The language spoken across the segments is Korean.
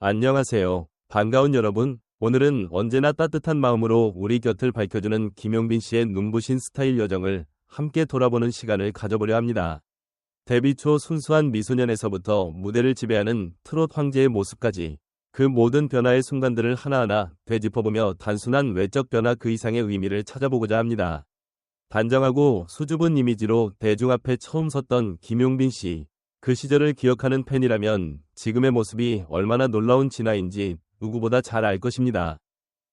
안녕하세요. 반가운 여러분. 오늘은 언제나 따뜻한 마음으로 우리 곁을 밝혀주는 김용빈 씨의 눈부신 스타일 여정을 함께 돌아보는 시간을 가져보려 합니다. 데뷔 초 순수한 미소년에서부터 무대를 지배하는 트롯 황제의 모습까지 그 모든 변화의 순간들을 하나하나 되짚어보며 단순한 외적 변화 그 이상의 의미를 찾아보고자 합니다. 단정하고 수줍은 이미지로 대중 앞에 처음 섰던 김용빈 씨. 그 시절을 기억하는 팬이라면 지금의 모습이 얼마나 놀라운 진화인지 누구보다 잘 알 것입니다.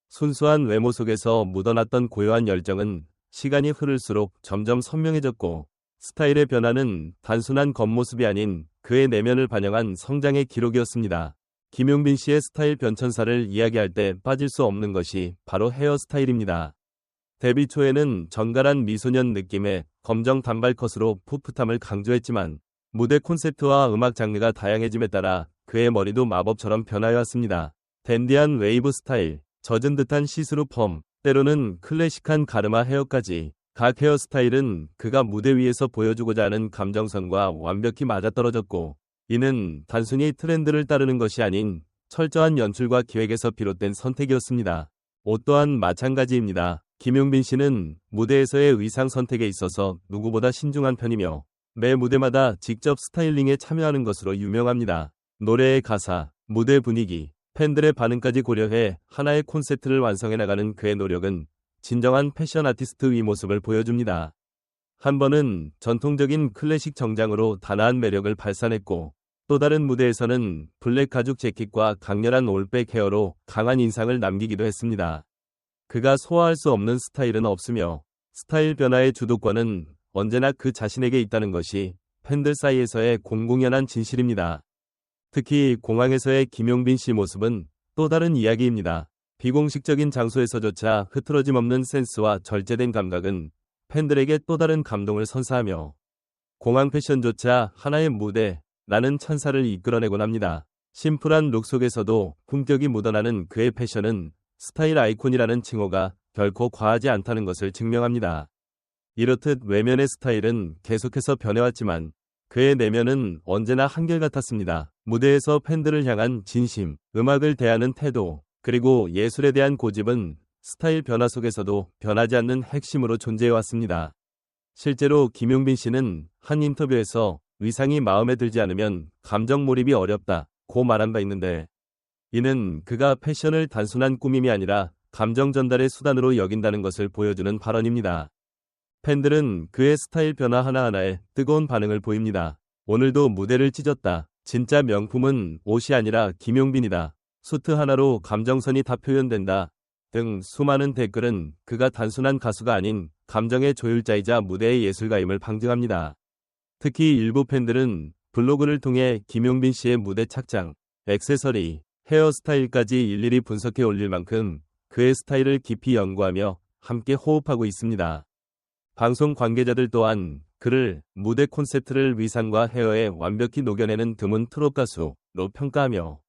순수한 외모 속에서 묻어났던 고요한 열정은 시간이 흐를수록 점점 선명해졌고, 스타일의 변화는 단순한 겉모습이 아닌 그의 내면을 반영한 성장의 기록이었습니다. 김용빈 씨의 스타일 변천사를 이야기할 때 빠질 수 없는 것이 바로 헤어스타일입니다. 데뷔 초에는 정갈한 미소년 느낌의 검정 단발컷으로 풋풋함을 강조했지만, 무대 콘셉트와 음악 장르가 다양해짐에 따라 그의 머리도 마법처럼 변화해왔습니다. 댄디한 웨이브 스타일, 젖은 듯한 시스루 펌, 때로는 클래식한 가르마 헤어까지 각 헤어스타일은 그가 무대 위에서 보여주고자 하는 감정선과 완벽히 맞아떨어졌고, 이는 단순히 트렌드를 따르는 것이 아닌 철저한 연출과 기획에서 비롯된 선택이었습니다. 옷 또한 마찬가지입니다. 김용빈 씨는 무대에서의 의상 선택에 있어서 누구보다 신중한 편이며 매 무대마다 직접 스타일링에 참여하는 것으로 유명합니다. 노래의 가사, 무대 분위기, 팬들의 반응까지 고려해 하나의 콘셉트를 완성해 나가는 그의 노력은 진정한 패션 아티스트의 모습을 보여줍니다. 한 번은 전통적인 클래식 정장으로 단아한 매력을 발산했고, 또 다른 무대에서는 블랙 가죽 재킷과 강렬한 올백 헤어로 강한 인상을 남기기도 했습니다. 그가 소화할 수 없는 스타일은 없으며, 스타일 변화의 주도권은 언제나 그 자신에게 있다는 것이 팬들 사이에서의 공공연한 진실입니다. 특히 공항에서의 김용빈 씨 모습은 또 다른 이야기입니다. 비공식적인 장소에서조차 흐트러짐 없는 센스와 절제된 감각은 팬들에게 또 다른 감동을 선사하며, 공항 패션조차 하나의 무대라는 찬사를 이끌어내곤 합니다. 심플한 룩 속에서도 품격이 묻어나는 그의 패션은 스타일 아이콘이라는 칭호가 결코 과하지 않다는 것을 증명합니다. 이렇듯 외면의 스타일은 계속해서 변해왔지만 그의 내면은 언제나 한결같았습니다. 무대에서 팬들을 향한 진심, 음악을 대하는 태도, 그리고 예술에 대한 고집은 스타일 변화 속에서도 변하지 않는 핵심으로 존재해왔습니다. 실제로 김용빈 씨는 한 인터뷰에서 의상이 마음에 들지 않으면 감정 몰입이 어렵다고 말한 바 있는데, 이는 그가 패션을 단순한 꾸밈이 아니라 감정 전달의 수단으로 여긴다는 것을 보여주는 발언입니다. 팬들은 그의 스타일 변화 하나하나에 뜨거운 반응을 보입니다. 오늘도 무대를 찢었다. 진짜 명품은 옷이 아니라 김용빈이다. 수트 하나로 감정선이 다 표현된다. 등 수많은 댓글은 그가 단순한 가수가 아닌 감정의 조율자이자 무대의 예술가임을 방증합니다. 특히 일부 팬들은 블로그를 통해 김용빈 씨의 무대 착장, 액세서리, 헤어스타일까지 일일이 분석해 올릴 만큼 그의 스타일을 깊이 연구하며 함께 호흡하고 있습니다. 방송 관계자들 또한 그를 무대 콘셉트를 위상과 헤어에 완벽히 녹여내는 드문 트롯 가수로 평가하며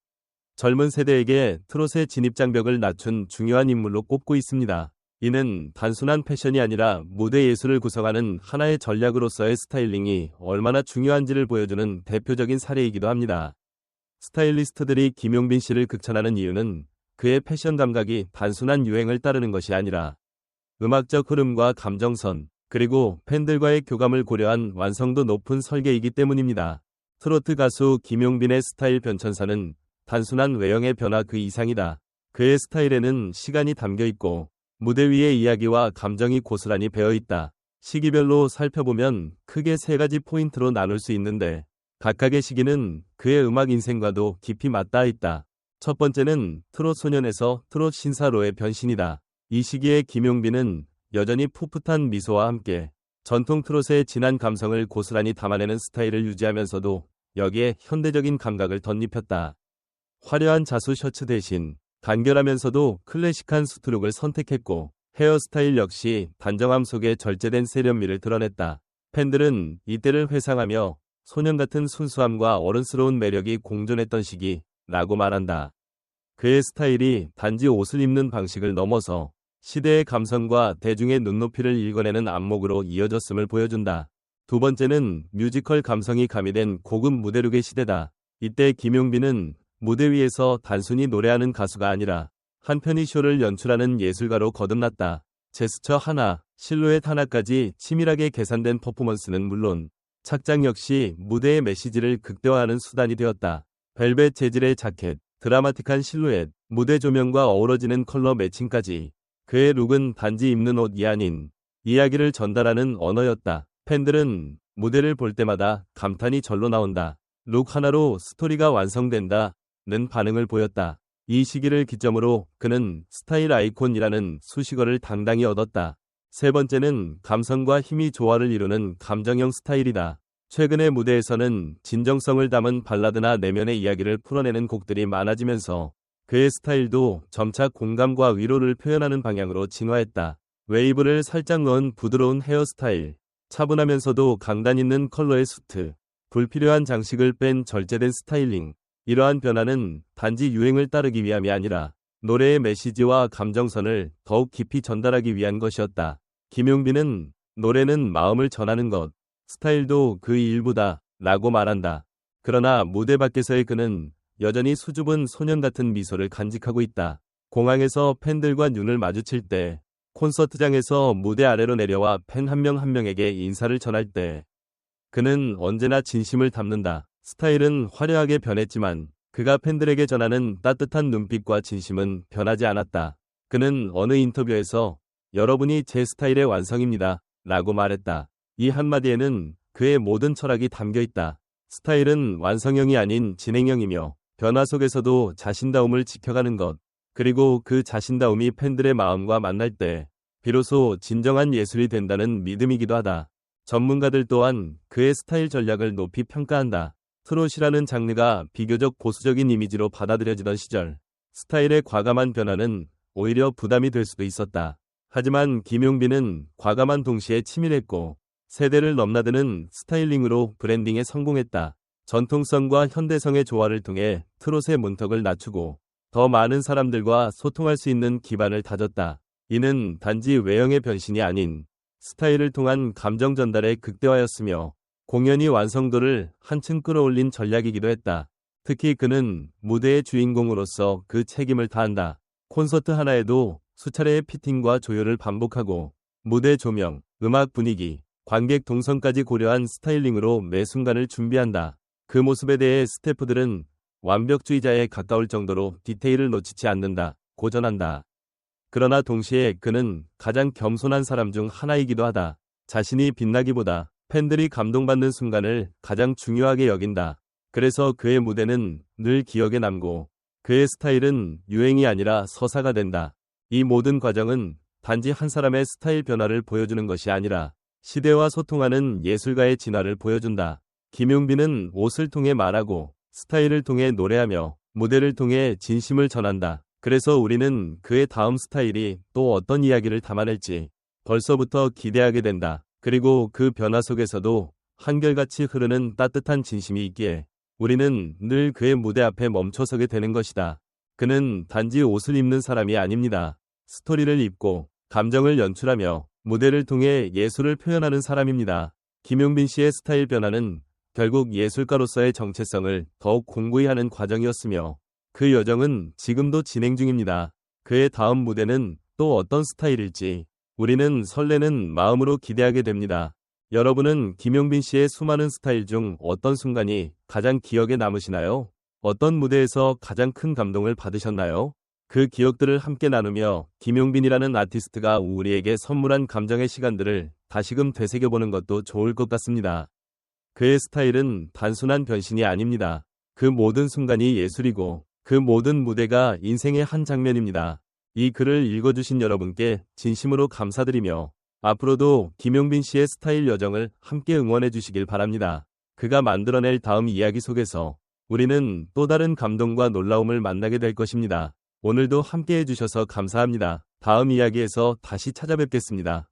젊은 세대에게 트롯의 진입장벽을 낮춘 중요한 인물로 꼽고 있습니다. 이는 단순한 패션이 아니라 무대 예술을 구성하는 하나의 전략으로서의 스타일링이 얼마나 중요한지를 보여주는 대표적인 사례이기도 합니다. 스타일리스트들이 김용빈 씨를 극찬하는 이유는 그의 패션 감각이 단순한 유행을 따르는 것이 아니라 음악적 흐름과 감정선, 그리고 팬들과의 교감을 고려한 완성도 높은 설계이기 때문입니다. 트로트 가수 김용빈의 스타일 변천사는 단순한 외형의 변화 그 이상이다. 그의 스타일에는 시간이 담겨 있고 무대 위의 이야기와 감정이 고스란히 배어 있다. 시기별로 살펴보면 크게 세 가지 포인트로 나눌 수 있는데, 각각의 시기는 그의 음악 인생과도 깊이 맞닿아 있다. 첫 번째는 트롯 소년에서 트롯 신사로의 변신이다. 이 시기에 김용빈은 여전히 풋풋한 미소와 함께 전통 트롯의 진한 감성을 고스란히 담아내는 스타일을 유지하면서도 여기에 현대적인 감각을 덧입혔다. 화려한 자수 셔츠 대신 간결하면서도 클래식한 수트룩을 선택했고, 헤어스타일 역시 단정함 속에 절제된 세련미를 드러냈다. 팬들은 이때를 회상하며 소년 같은 순수함과 어른스러운 매력이 공존했던 시기라고 말한다. 그의 스타일이 단지 옷을 입는 방식을 넘어서 시대의 감성과 대중의 눈높이를 읽어내는 안목으로 이어졌음을 보여준다. 두 번째는 뮤지컬 감성이 가미된 고급 무대룩의 시대다. 이때 김용빈은 무대 위에서 단순히 노래하는 가수가 아니라 한 편의 쇼를 연출하는 예술가로 거듭났다. 제스처 하나, 실루엣 하나까지 치밀하게 계산된 퍼포먼스는 물론 착장 역시 무대의 메시지를 극대화하는 수단이 되었다. 벨벳 재질의 자켓, 드라마틱한 실루엣, 무대 조명과 어우러지는 컬러 매칭까지 그의 룩은 단지 입는 옷이 아닌 이야기를 전달하는 언어였다. 팬들은 무대를 볼 때마다 감탄이 절로 나온다. 룩 하나로 스토리가 완성된다는 반응을 보였다. 이 시기를 기점으로 그는 스타일 아이콘이라는 수식어를 당당히 얻었다. 세 번째는 감성과 힘이 조화를 이루는 감정형 스타일이다. 최근의 무대에서는 진정성을 담은 발라드나 내면의 이야기를 풀어내는 곡들이 많아지면서 그의 스타일도 점차 공감과 위로를 표현하는 방향으로 진화했다. 웨이브를 살짝 넣은 부드러운 헤어스타일, 차분하면서도 강단 있는 컬러의 수트, 불필요한 장식을 뺀 절제된 스타일링. 이러한 변화는 단지 유행을 따르기 위함이 아니라 노래의 메시지와 감정선을 더욱 깊이 전달하기 위한 것이었다. 김용빈은 노래는 마음을 전하는 것, 스타일도 그 일부다 라고 말한다. 그러나 무대 밖에서의 그는 여전히 수줍은 소년 같은 미소를 간직하고 있다. 공항에서 팬들과 눈을 마주칠 때, 콘서트장에서 무대 아래로 내려와 팬 한 명 한 명에게 인사를 전할 때, 그는 언제나 진심을 담는다. 스타일은 화려하게 변했지만 그가 팬들에게 전하는 따뜻한 눈빛과 진심은 변하지 않았다. 그는 어느 인터뷰에서 여러분이 제 스타일의 완성입니다 라고 말했다. 이 한마디에는 그의 모든 철학이 담겨 있다. 스타일은 완성형이 아닌 진행형이며 변화 속에서도 자신다움을 지켜가는 것, 그리고 그 자신다움이 팬들의 마음과 만날 때 비로소 진정한 예술이 된다는 믿음이기도 하다. 전문가들 또한 그의 스타일 전략을 높이 평가한다. 트롯이라는 장르가 비교적 보수적인 이미지로 받아들여지던 시절, 스타일의 과감한 변화는 오히려 부담이 될 수도 있었다. 하지만 김용빈은 과감한 동시에 치밀했고 세대를 넘나드는 스타일링으로 브랜딩에 성공했다. 전통성과 현대성의 조화를 통해 트롯의 문턱을 낮추고 더 많은 사람들과 소통할 수 있는 기반을 다졌다. 이는 단지 외형의 변신이 아닌 스타일을 통한 감정 전달의 극대화였으며 공연이 완성도를 한층 끌어올린 전략이기도 했다. 특히 그는 무대의 주인공으로서 그 책임을 다한다. 콘서트 하나에도 수차례의 피팅과 조율을 반복하고 무대 조명, 음악 분위기, 관객 동선까지 고려한 스타일링으로 매 순간을 준비한다. 그 모습에 대해 스태프들은 완벽주의자에 가까울 정도로 디테일을 놓치지 않는다, 고전한다. 그러나 동시에 그는 가장 겸손한 사람 중 하나이기도 하다. 자신이 빛나기보다 팬들이 감동받는 순간을 가장 중요하게 여긴다. 그래서 그의 무대는 늘 기억에 남고 그의 스타일은 유행이 아니라 서사가 된다. 이 모든 과정은 단지 한 사람의 스타일 변화를 보여주는 것이 아니라 시대와 소통하는 예술가의 진화를 보여준다. 김용빈은 옷을 통해 말하고 스타일을 통해 노래하며 무대를 통해 진심을 전한다. 그래서 우리는 그의 다음 스타일이 또 어떤 이야기를 담아낼지 벌써부터 기대하게 된다. 그리고 그 변화 속에서도 한결같이 흐르는 따뜻한 진심이 있기에 우리는 늘 그의 무대 앞에 멈춰서게 되는 것이다. 그는 단지 옷을 입는 사람이 아닙니다. 스토리를 입고 감정을 연출하며 무대를 통해 예술을 표현하는 사람입니다. 김용빈 씨의 스타일 변화는 결국 예술가로서의 정체성을 더욱 공고히 하는 과정이었으며 그 여정은 지금도 진행 중입니다. 그의 다음 무대는 또 어떤 스타일일지 우리는 설레는 마음으로 기대하게 됩니다. 여러분은 김용빈 씨의 수많은 스타일 중 어떤 순간이 가장 기억에 남으시나요? 어떤 무대에서 가장 큰 감동을 받으셨나요? 그 기억들을 함께 나누며 김용빈이라는 아티스트가 우리에게 선물한 감정의 시간들을 다시금 되새겨보는 것도 좋을 것 같습니다. 그의 스타일은 단순한 변신이 아닙니다. 그 모든 순간이 예술이고 그 모든 무대가 인생의 한 장면입니다. 이 글을 읽어주신 여러분께 진심으로 감사드리며 앞으로도 김용빈 씨의 스타일 여정을 함께 응원해 주시길 바랍니다. 그가 만들어낼 다음 이야기 속에서 우리는 또 다른 감동과 놀라움을 만나게 될 것입니다. 오늘도 함께 해주셔서 감사합니다. 다음 이야기에서 다시 찾아뵙겠습니다.